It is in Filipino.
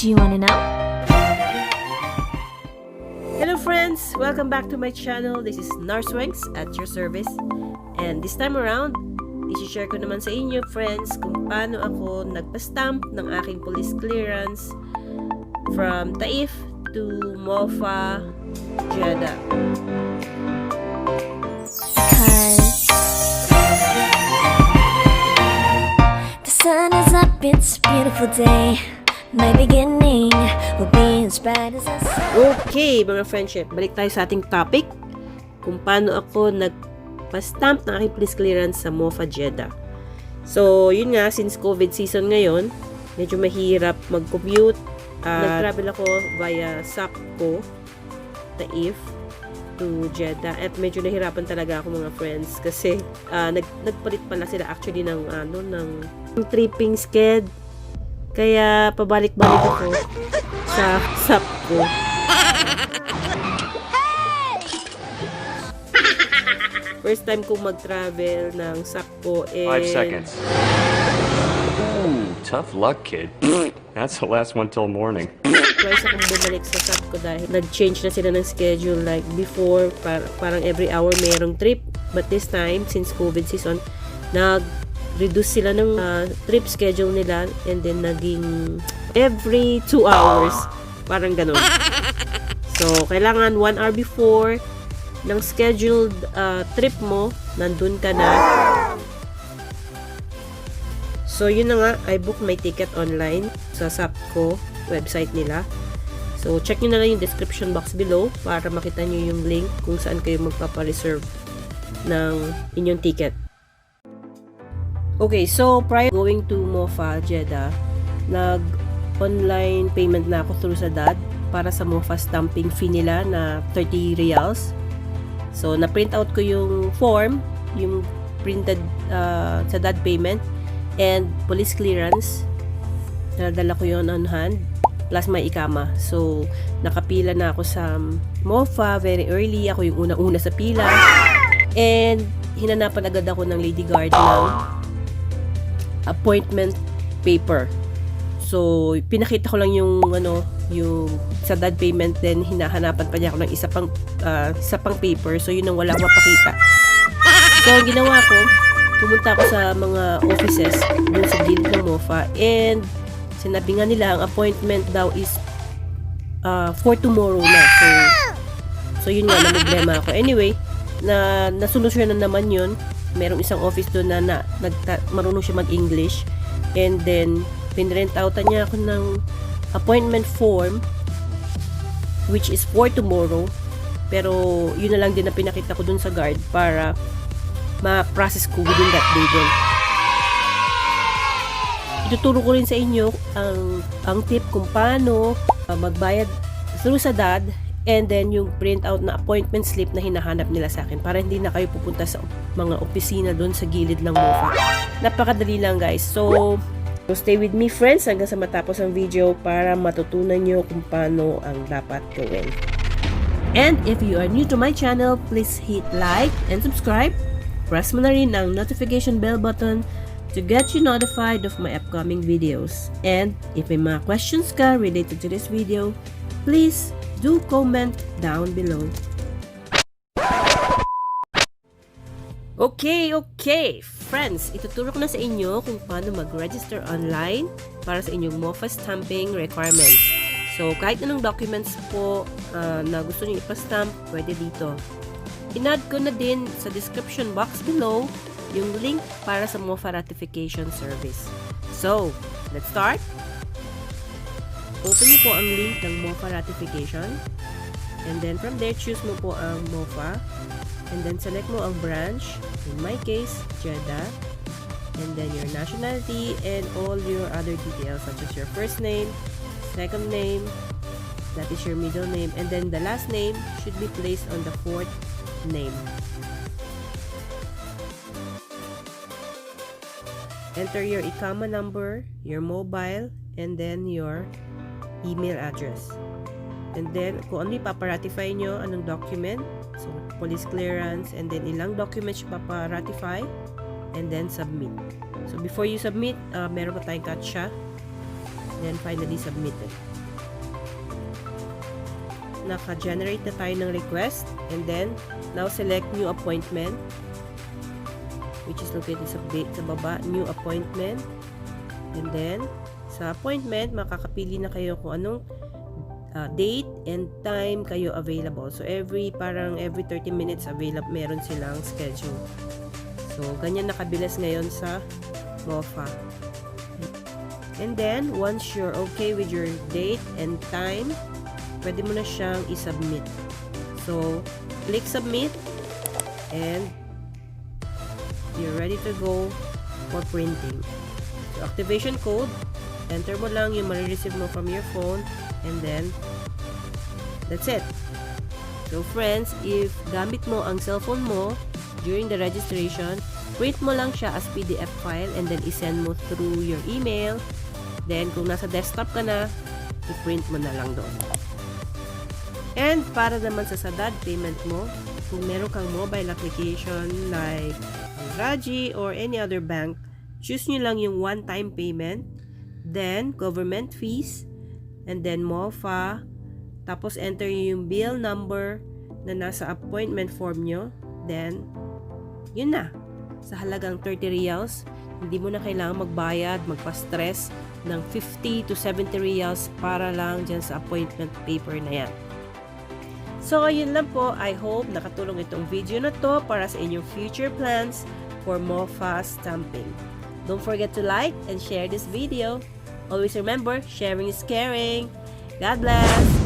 Do you want to know? Hello friends! Welcome back to my channel. This is Nurse Wanks at your service. And this time around, i-share ko naman sa inyo friends kung paano ako nagpa-stamp ng aking police clearance from Taif to MOFA Jeddah. The sun is up, it's a beautiful day. My beginning will be as bright as the sun. Okay, mga friendship, balik tayo sa ating topic. Kung paano ako nagpa-stamp ng aking police clearance sa MOFA Jeddah. So, yun nga, since COVID season ngayon, medyo mahirap mag-commute. Nag-travel ako via SACCO, Taif, to Jeddah. At medyo nahirapan talaga ako mga friends kasi nagpalit pala sila actually ng tripping sked. Kaya pabalik-balik ako sa SACCO. First time kong mag-travel ng SACCO 5 seconds. Ooh, tough luck, kid. That's the last one till morning. Twice akong bumalik sa SACCO dahil nag-change na sila ng schedule. Like before, parang every hour mayroong trip. But this time, since COVID season, nag-reduce sila ng trip schedule nila and then naging every 2 hours. Parang ganun. So, kailangan 1 hour before ng scheduled trip mo, nandun ka na. So, yun na nga, I booked my ticket online sa SACCO website nila. So, check nyo na lang yung description box below para makita nyo yung link kung saan kayo magpapareserve ng inyong ticket. Okay, so prior going to MOFA Jeddah, nag-online payment na ako through sa DAD para sa MOFA stamping fee nila na 30 riyals. So, na-print out ko yung form, yung printed sa DAD payment, and police clearance. Nadala ko yun on hand, plus may ikama. So, nakapila na ako sa MOFA very early. Ako yung una-una sa pila. And, hinanapan agad ako ng lady guard ng appointment paper. So, pinakita ko lang yung yung sa DAD payment, then hinahanapan pa niya ako ng isa pang paper. So, yun ang wala akong mapakita. So, ang ginawa ko, pumunta ako sa mga offices dun sa gilid ng MOFA, and sinabi nga nila ang appointment daw is for tomorrow na. So yun nga, na-problema ako. Anyway, nasolusyon na naman yun. Merong isang office doon na marunong siya mag-English, and then pinrent outan niya ako ng appointment form which is for tomorrow, pero yun na lang din na pinakita ko dun sa guard para ma-process ko within that day din. Ituturo ko rin sa inyo ang tip kung paano magbayad through sa DAD, and then yung print out na appointment slip na hinahanap nila sa akin para hindi na kayo pupunta sa mga opisina doon sa gilid ng MOFA. Napakadali lang guys. So stay with me friends hanggang sa matapos ang video para matutunan nyo kung paano ang dapat gawin. And if you are new to my channel, please hit like and subscribe. Press mo na rin ang notification bell button to get you notified of my upcoming videos. And if may mga questions ka related to this video, please do comment down below. Okay, friends, ituturo ko na sa inyo kung paano mag-register online para sa inyong MOFA stamping requirements. So, kahit anong documents po na gusto niyo ipa-stamp, pwede dito. Inad ko na din sa description box below yung link para sa MOFA ratification service. So, let's start. Open niyo po ang link ng MOFA ratification, and then from there, choose mo po ang MOFA, and then select mo ang branch, in my case, Jeddah, and then your nationality and all your other details such as your first name, second name, that is your middle name, and then the last name should be placed on the fourth name. Enter your ikama number, your mobile, and then your email address. And then, kung ano ipaparatify nyo, anong document, so police clearance, and then ilang documents yung paparatify, and then submit. So, before you submit, meron pa tayong CAPTCHA, then finally submit it. naka-generate na tayo ng request. And then, now select new appointment, which is located sa baba, new appointment. And then, sa appointment, makakapili na kayo kung anong date and time kayo available. So, parang every 30 minutes available, meron silang schedule. So, ganyan nakabilis ngayon sa MOFA. And then, once you're okay with your date and time, pwede mo na siyang i-submit. So, click submit and you're ready to go for printing. So, activation code, enter mo lang yung marireceive mo from your phone, and then that's it. So friends, if gamit mo ang cellphone mo during the registration, print mo lang siya as PDF file and then isend mo through your email. Then kung nasa desktop ka na, i-print mo na lang doon. And para naman sa SADAD payment mo, kung meron kang mobile application like Raji or any other bank, choose nyo lang yung one-time payment, then government fees, and then MOFA, tapos enter yung bill number na nasa appointment form nyo, then yun na, sa halagang 30 riyals, hindi mo na kailangan magbayad, magpa-stress ng 50 to 70 riyals para lang dyan sa appointment paper na yan. So ayun lang po, I hope nakatulong itong video na to para sa inyong future plans for MOFA stamping. Don't forget to like and share this video. Always remember, sharing is caring. God bless!